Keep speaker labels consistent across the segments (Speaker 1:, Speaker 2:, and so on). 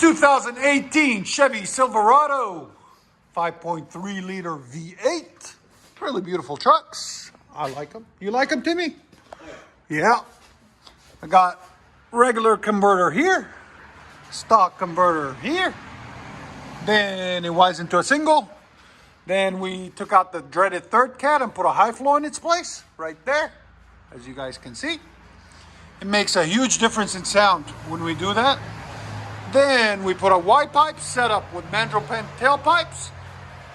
Speaker 1: 2018 Chevy Silverado, 5.3 liter V8. Really beautiful trucks. I like them. You like them, Timmy? Yeah. I got regular converter here, stock converter here. Then it wires into a single. Then we took out the dreaded third cat and put a high flow in its place right there, as you guys can see. It makes a huge difference in sound when we do that. Then we put a Y pipe setup with mandrel pen tailpipes,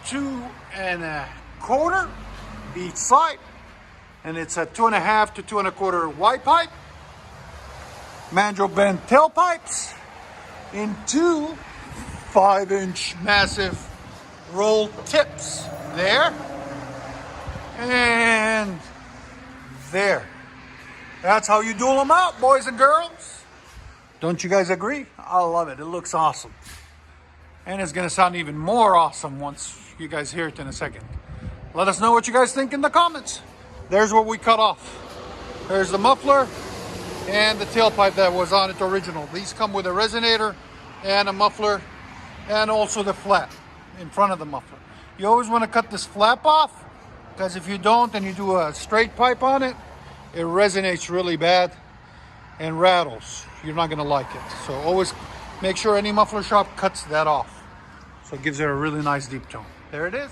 Speaker 1: 2 1/4 each side, and it's a 2 1/2 to 2 1/4 Y pipe. Mandrel pen tailpipes in 2 5-inch massive roll tips there and there. That's how you duel them out, boys and girls. Don't you guys agree? I love it. It looks awesome. And it's going to sound even more awesome once you guys hear it in a second. Let us know what you guys think in the comments. There's what we cut off. There's the muffler and the tailpipe that was on it original. These come with a resonator and a muffler and also the flap in front of the muffler. You always want to cut this flap off, because if you don't and you do a straight pipe on it, it resonates really bad and rattles. You're not going to like it. So always make sure any muffler shop cuts that off. So it gives it a really nice deep tone. There it is.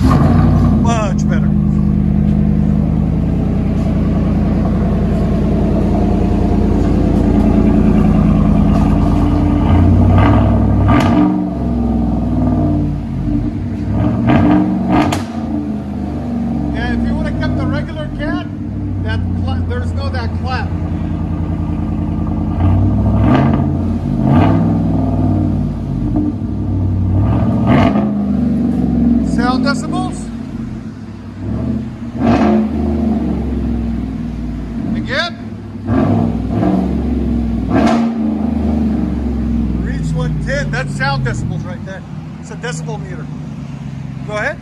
Speaker 1: Much better. And if you would have kept the regular cat, there's no that clap. Sound decibels. Again. Reach 110. That's sound decibels right there. It's a decibel meter. Go ahead.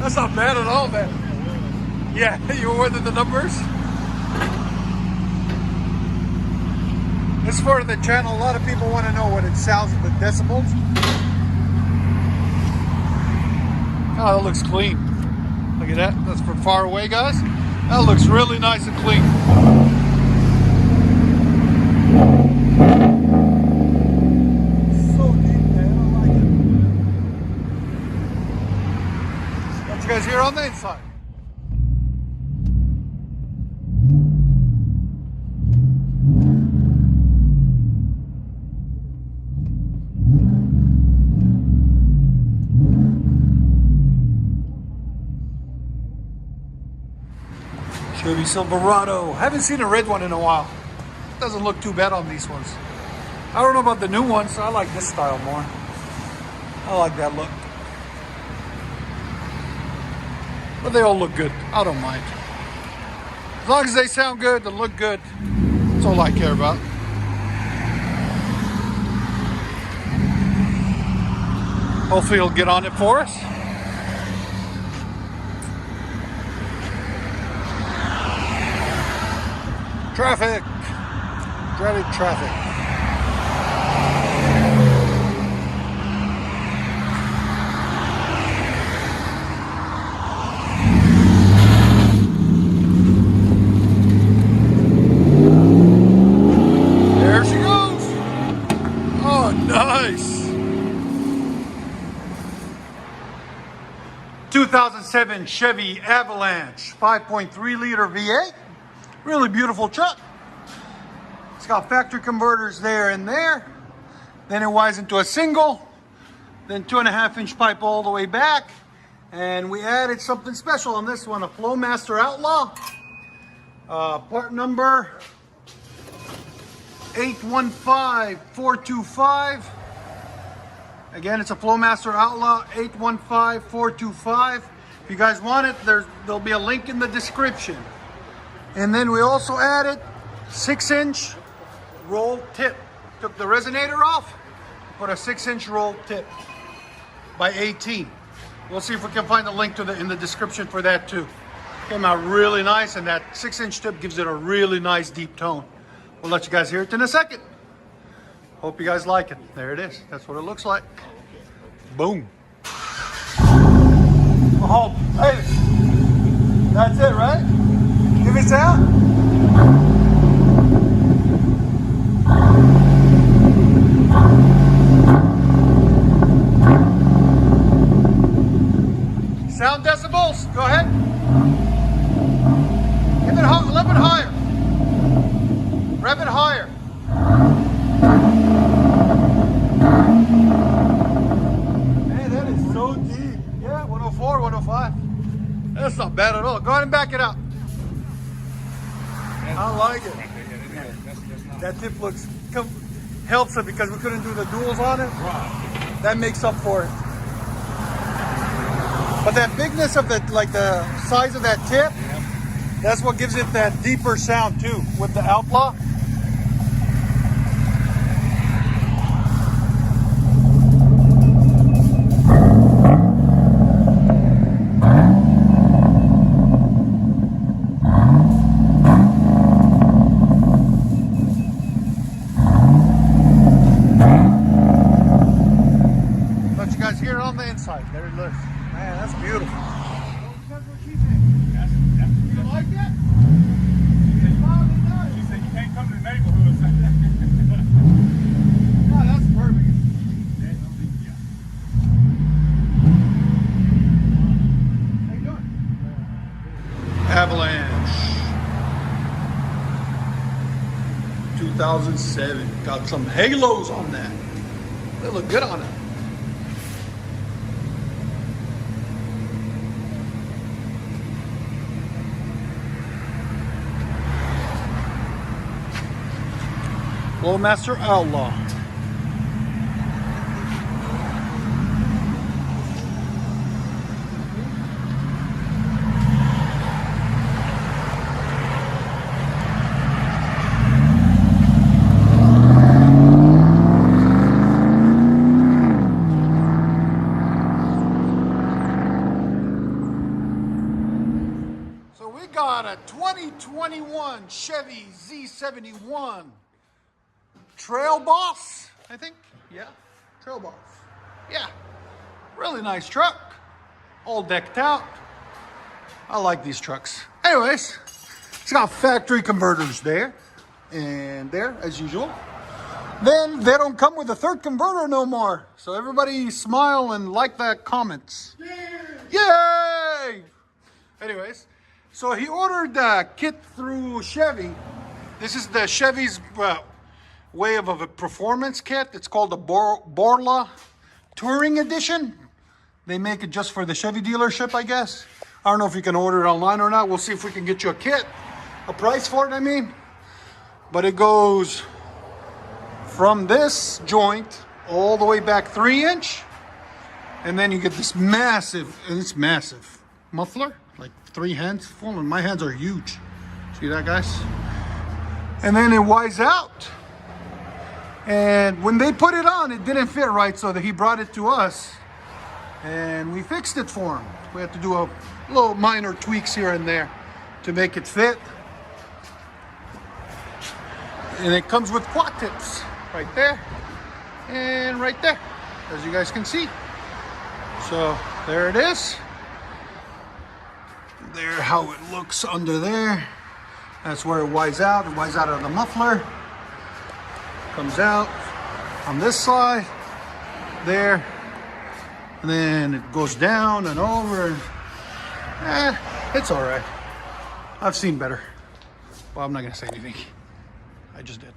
Speaker 1: That's not bad at all, man. Yeah, you were with the numbers. This for the channel. A lot of people want to know what it sounds with decibels. Oh, that looks clean. Look at that. That's from far away, guys. That looks really nice and clean. So deep, man. I like it. What you guys hear on the inside? Chevy Silverado. Haven't seen a red one in a while. Doesn't look too bad on these ones. I don't know about the new ones. I like this style more. I like that look. But they all look good. I don't mind. As long as they sound good, they look good. That's all I care about. Hopefully he'll get on it for us. Traffic. Dreaded traffic. There she goes. Oh, nice. 2007 Chevy Avalanche, 5.3 liter V8. Really beautiful truck. It's got factory converters there and there. Then it wires into a single. Then 2 1/2-inch pipe all the way back. And we added something special on this one, a Flowmaster Outlaw. Part number 815425. Again, it's a Flowmaster Outlaw 815425. If you guys want it, there'll be a link in the description. And then we also added 6-inch roll tip. Took the resonator off, put a 6-inch roll tip by 18. We'll see if we can find a link to in the description for that too. Came out really nice, and that 6-inch tip gives it a really nice deep tone. We'll let you guys hear it in a second. Hope you guys like it. There it is. That's what it looks like. Boom. Oh, hey. That's it, right? Give it out. Sound decibels. Go ahead. Give it a little bit higher. Rev it higher. Man, that is so deep. Yeah, 104, 105. That's not bad at all. Go ahead and back it up. I like it. That tip looks helps it because we couldn't do the duals on it. That makes up for it. But that bigness of the size of that tip, that's what gives it that deeper sound too with the Outlaw. Let you guys hear it on the inside. There it is. Man, that's beautiful. You like that?
Speaker 2: She said you can't come to the neighborhood.
Speaker 1: No, that's perfect. How you doing? Avalanche 2007. Got some halos on that. They look good on it. Flowmaster Outlaw. So we got a 2021 Chevy Z71 Trail Boss, I think. Yeah, Trail Boss. Yeah, really nice truck. All decked out. I like these trucks. Anyways, it's got factory converters there and there, as usual. Then they don't come with a third converter no more. So everybody smile and like that comments. Yay! Anyways, so he ordered the kit through Chevy. This is the Chevy's way of a performance kit. It's called the Borla Touring Edition. They make it just for the Chevy dealership, I guess. I don't know if you can order it online or not. We'll see if we can get you a kit, a price for it, I mean. But it goes from this joint all the way back 3-inch. And then you get this massive, and it's massive, muffler, like 3 hands full, and my hands are huge. See that, guys? And then it wides out. And when they put it on, it didn't fit right, so that he brought it to us and we fixed it for him. We had to do a little minor tweaks here and there to make it fit. And it comes with quad tips right there and right there, as you guys can see. So there it is. There how it looks under there. That's where it wides out. It wides out of the muffler. Comes out on this side, there, and then it goes down and over. It's all right. I've seen better. Well, I'm not gonna say anything. I just did.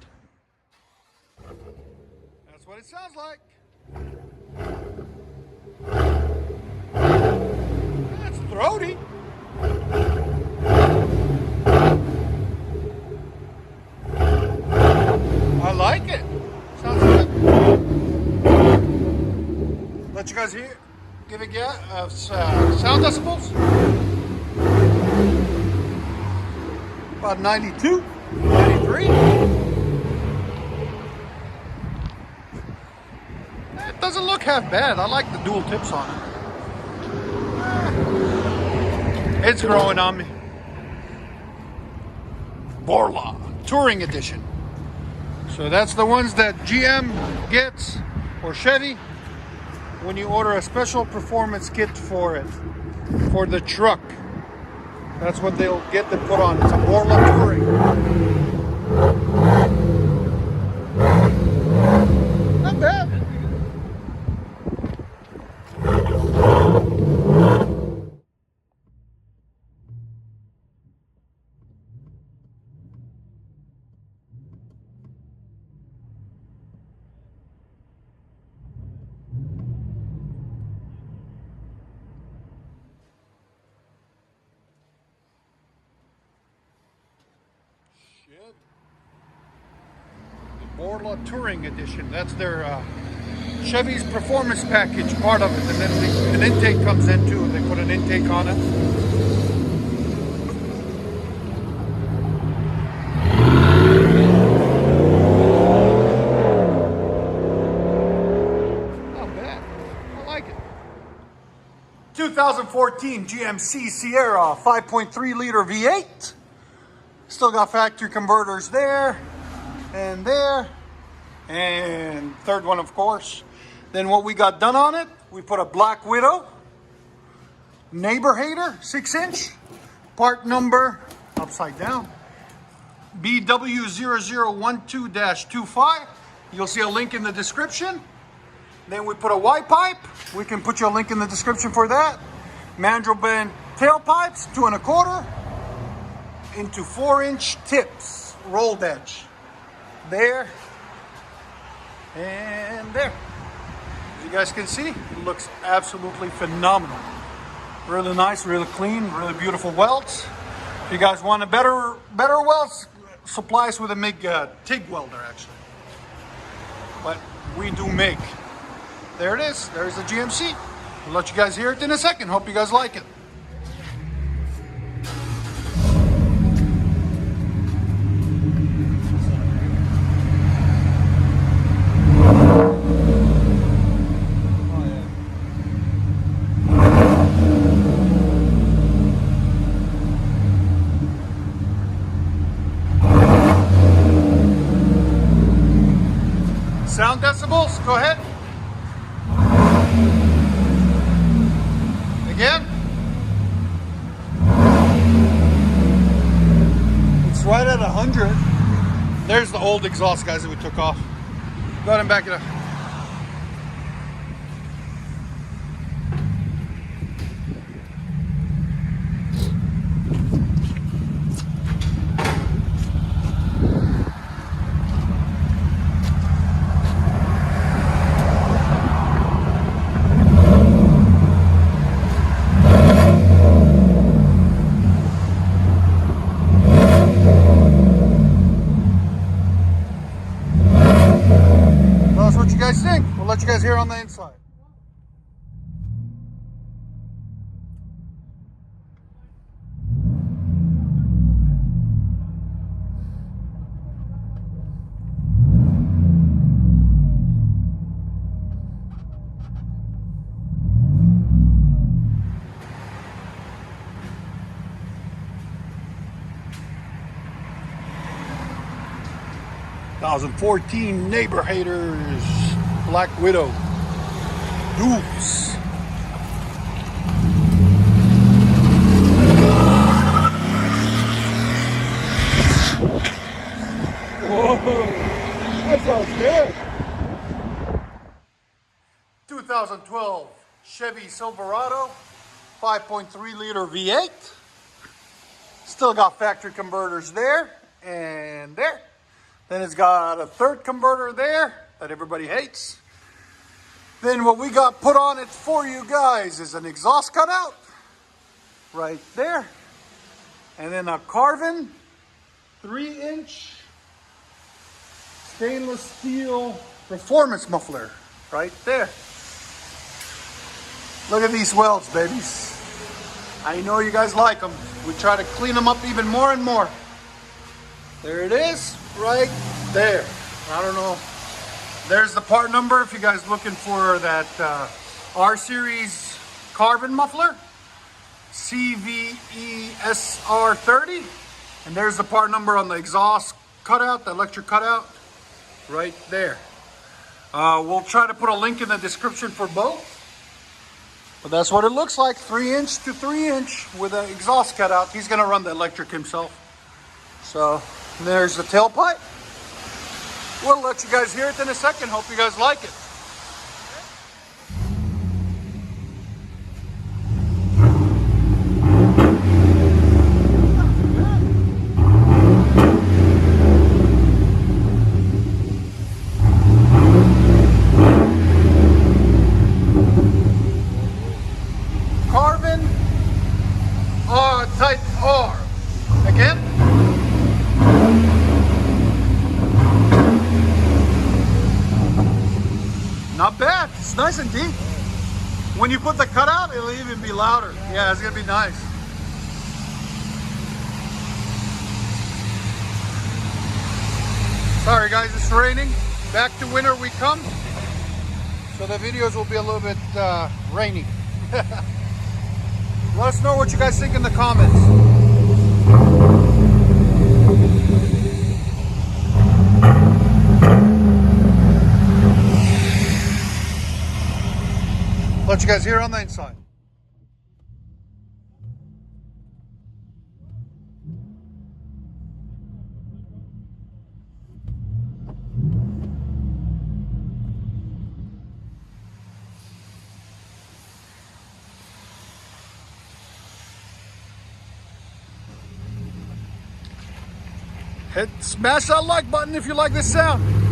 Speaker 1: That's what it sounds like. It's throaty. I like it. Sounds good. Let you guys hear. Give it sound decibels. About 92, 93. It doesn't look half bad. I like the dual tips on it. It's growing on me. Borla Touring Edition. So that's the ones that GM gets, or Chevy, when you order a special performance kit for it, for the truck. That's what they'll get to put on. It's a Borla Touring. Not bad. The Borla Touring Edition. That's their Chevy's performance package, part of it. And then an intake comes in too. They put an intake on it. Not bad. I like it. 2014 GMC Sierra 5.3 liter V8. Still got factory converters there, and third one, of course. Then what we got done on it, we put a Black Widow, Neighbor Hater, 6-inch, part number, upside down, BW0012-25. You'll see a link in the description. Then we put a Y pipe. We can put you a link in the description for that. Mandrel bend tailpipes, 2 1/4. Into 4-inch tips, rolled edge. There and there. As you guys can see, it looks absolutely phenomenal. Really nice, really clean, really beautiful welds. If you guys want a better welds, supply us with a MIG TIG welder actually. But we do make. There it is. There's the GMC. I'll let you guys hear it in a second. Hope you guys like it. Sound decibels, go ahead. Again. It's right at 100. There's the old exhaust, guys, that we took off. Go ahead and back it up. What you guys think? We'll let you guys hear on the inside. (2014) Neighbor Haters Black Widow Dupes. Whoa, that sounds good. 2012 Chevy Silverado 5.3 liter V8. Still got factory converters there and there. Then it's got a third converter there that everybody hates. Then what we got put on it for you guys is an exhaust cutout right there. And then a Carvin 3-inch stainless steel performance muffler right there. Look at these welds, babies. I know you guys like them. We try to clean them up even more and more. There it is, right there. I don't know. There's the part number if you guys looking for that R series Carvin muffler, CVESR30. And there's the part number on the exhaust cutout, the electric cutout. right there. We'll try to put a link in the description for both. But that's what it looks like, 3-inch to 3-inch with an exhaust cutout. He's gonna run the electric himself. So there's the tailpipe. We'll let you guys hear it in a second. Hope you guys like it. Carbon type R. Again. Not bad. It's nice and deep. When you put the cutout, it'll even be louder. Yeah, it's gonna be nice. Sorry guys, it's raining. Back to winter we come. So the videos will be a little bit rainy. Let us know what you guys think in the comments. Let you guys hear on the inside. Smash that like button if you like this sound.